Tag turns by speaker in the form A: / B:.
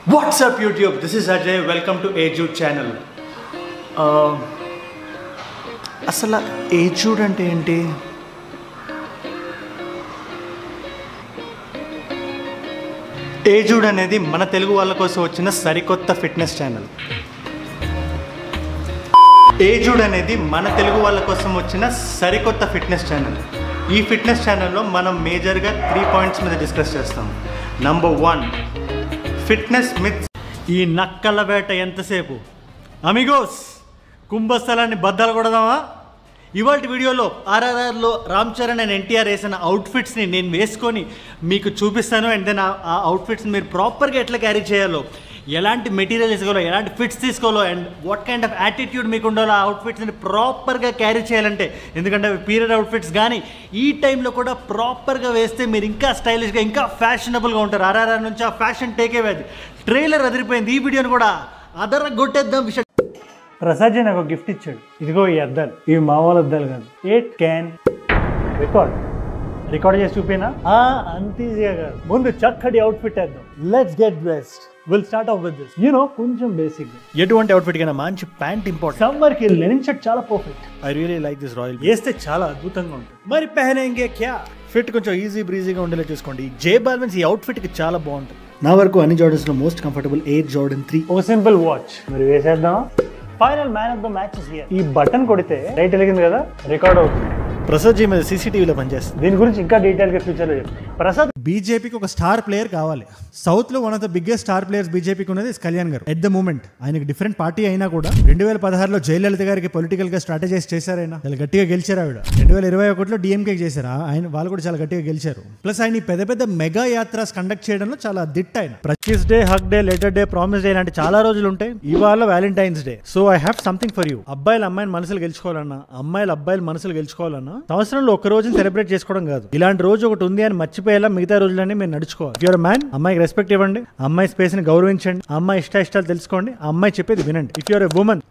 A: What's up YouTube? This is Ajay. Welcome to Ajude channel. అసలు ఏజూడ్ అంటే ఏంటి? ఏజూడ్ అనేది మన తెలుగు వాళ్ళ కోసం వచ్చిన సరికొత్త ఫిట్నెస్ ఛానల్. ఏజూడ్ అనేది మన తెలుగు వాళ్ళ కోసం వచ్చిన సరికొత్త ఫిట్నెస్ ఛానల్. ఈ ఫిట్నెస్ ఛానల్లో మనం మేజర్గా 3 పాయింట్స్ మీద డిస్కస్ చేస్తాం. Number 1, fitness myths. ఈ నక్కల వేట ఎంతసేపు? అమిగోస్, కుంభస్థలాన్ని బద్దలు కొడదామా? ఇవాళ వీడియోలో ఆర్ఆర్ఆర్లో రామ్ చరణ్ అండ్ ఎన్టీఆర్ వేసిన అవుట్ఫిట్స్ని నేను వేసుకొని మీకు చూపిస్తాను. అండ్ దెన్ ఆ అవుట్ఫిట్స్ని మీరు ప్రాపర్గా ఎట్లా క్యారీ చేయాలో, ఎలాంటి మెటీరియల్ తీసుకోవాలో, ఎలాంటి ఫిట్స్ తీసుకోవాలో, and what kind of attitude మీకు ఉండాలో ఆ అవుట్ఫిట్స్ని ప్రాపర్గా క్యారీ చేయాలంటే, ఎందుకంటే అవి పీరియడ్ అవుట్ఫిట్స్ కానీ ఈ టైంలో కూడా ప్రాపర్గా వేస్తే మీరు ఇంకా స్టైలిష్గా, ఇంకా ఫ్యాషనబుల్గా ఉంటారు. ఆర్ఆర్ఆర్ నుంచి ఆ ఫ్యాషన్ టేకేవేది. ట్రైలర్ అదిరిపోయింది. ఈ వీడియోని కూడా అదరగొట్టేద్దాం. విషయం ప్రసాద్ జీ నాకు ఒక గిఫ్ట్ ఇచ్చాడు. ఇదిగో ఈ అద్దాలు. ఇవి మామూలు అద్దాలు కాదు. ఇట్ క్యాన్ రికార్డ్ చేసి చూపినా? అంత ఈజీగా కాదు. ముందు చక్కటి అవుట్ఫిట్ వేద్దాం. Let's get dressed. Will start of with this. కొంచెం బేసిక్. ఎటువంటి అవుట్ఫిట్ కైనా మంచి ప్యాంట్ ఇంపార్టెంట్. సమ్మర్ కి లెనిన్ షర్ట్ చాలా perfect. I really like this royal. వేస్తే చాలా అద్భుతంగా ఉంటుంది. మరి పెహనేంగే క్యా? ఫిట్ కొంచెం ఈజీ బ్రీజీగా ఉండేలా చూసుకోండి. జే బాల్విన్స్ ఈ అవుట్ఫిట్ కి చాలా బాగుంటుంది. నా వరకు అన్ని జార్డన్స్ లో మోస్ట్ కంఫర్టబుల్ ఎయిర్ జార్డన్ 3. ఒక సింపుల్ వాచ్. మరి వేసేద్దాం. Final man of the match is here. ఈ బటన్ కొడితే రైట్ వెలిగింది కదా, రికార్డ్ అవుతుంది. ప్రసాద్ జీ మీద సీసీటీవీలో పనిచేస్తుంది. దీని గురించి ఇంకా డీటెయిల్ గా ఫ్యూచర్ లో చెప్తాను. ప్రసాద్, బీజేపీకి ఒక స్టార్ ప్లేయర్ కావాలి. సౌత్ లో one of the biggest star players బీజేపీకి ఉన్నది కళ్యాణ్ గారు. ఎట్ ద మూమెంట్ ఆయనకి డిఫరెంట్ పార్టీ అయినా కూడా 2016లో జయలలిత గారికి పొలిటికల్ గా స్ట్రాటజైజ్ చేశారు. ఆయన చాలా గట్టిగా గెలిచారు. ఆవిడ 2021లో డిఎంకే చేశారు. వాళ్ళు కూడా చాలా గట్టిగా గెలిచారు. ప్లస్ ఆయన పెద్ద పెద్ద మెగా యాత్రాస్ కండక్ట్ చేయడంలో చాలా దిట్ట. ఆయన ప్రచీస్ day, hug day, letter day, promise day ఇలాంటి చాలా రోజులు ఉంటాయి. ఇవాళ Valentine's day. So I have something for you. అబ్బాయిలు అమ్మాయిల మనసులు గెలుచుకోవాలన్నా, అమ్మాయిలు అబ్బాయిల మనసులు గెలుచుకోవాలన్నా సంవత్సరంలో ఒక రోజుని సెలబ్రేట్ చేసుకోవడం కాదు. ఇలాంటి రోజు ఒకటి ఉంది అని మర్చిపోయేలా మిగతా రోజులన్నీ మీరు నడుచుకోవాలి. యువర్ మ్యాన్, అమ్మాయికి రెస్పెక్ట్ ఇవ్వండి, అమ్మాయి స్పేస్ ని గౌరవించండి, అమ్మాయి ఇష్టాలు తెలుసుకోండి, అమ్మాయి చెప్పేది వినండి. If you're a woman,